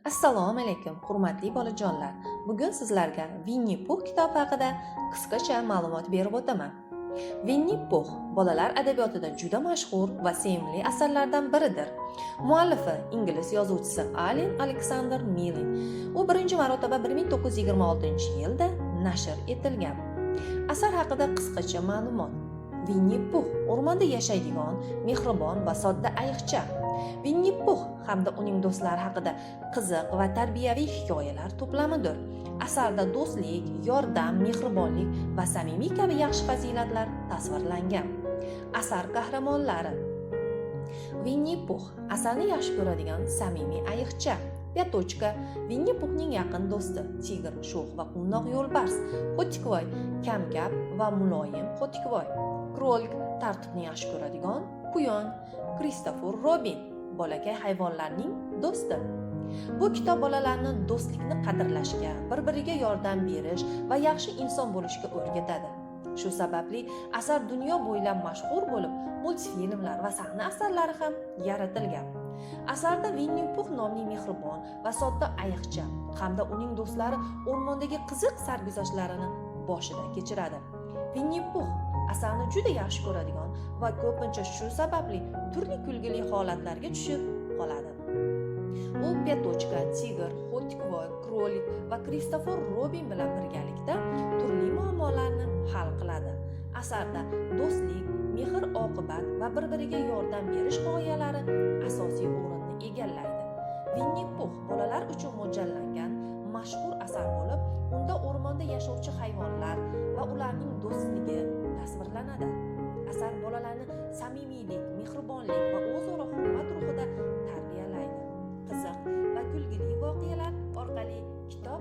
Assalomu alaykum, hurmatli bolajonlar. Bugun sizlarga Winnie Pooh kitobi haqida qisqacha ma'lumot berib o'taman. Winnie Pooh bolalar adabiyotida juda mashhur va sevimli asarlardan biridir. Muallifi ingliz yozuvchisi Allen Alexander Milne. U birinchi marotaba 1926-yilda nashr etilgan. Asar haqida qisqacha ma'lumot. Winnie Pooh o'rmonda yashaydigan mehribon va sodda ayiqcha. Winnie Pooh hamda uning do'stlari haqida qiziq va tarbiyaviy hikoyalar to'plamidir. Asarda do'stlik, yordam, mehribonlik va samimiy kabi yaxshi fazilatlar tasvirlangan. Asar qahramonlari: Winnie Pooh asarni yaxshi ko'radigan samimiy ayiqcha. Petochka Winnie Poohning yaqin do'sti, tigr, sho'x va quvnoq yo'lbars. Xo'tikvoy kamgap va muloyim Xo'tikvoy. Krolik tartibni yaxshi ko'radigan quyon. Kristofer Robin bolakay hayvonlarning do'sti. Bu kitob bolalarni do'stlikni qadrlashga, bir-biriga yordam berish va yaxshi inson bo'lishga o'rgatadi. Shu sababli asar dunyo bo'ylab mashhur bo'lib, multfilmlar va sahna asarlari ham yaratilgan. Asarda Winnie Pooh nomli mehribon va sodda ayiqcha hamda uning do'stlari o'rmondagi qiziq sarguzashtlarini boshida kechiradi. Winnie Pooh asarni juda yaxshi ko'radigan va ko'pincha shu sababli turli kulgili holatlarga tushib qoladi. U Petochka, tigr, Xo'tikvoy, krolik va Kristofer Robin bilan birgalikda turli muammolarni hal qiladi. Asarda do'stlik, mehr-oqibat va bir-biriga yordam berish g'oyalari asosiy o'rinni egallaydi. Winnie Pooh bolalar uchun mo'ljallangan mashhur asar bo'lib, unda o'rmonda yashovchi hayvonlar va ularning do'stligi tasvirlanadi. Asar bolalarni samimiylik, mehribonlik va o'zaro hurmat ruhida tarbiyalaydi. Qiziq va kulgili voqealar orqali kitob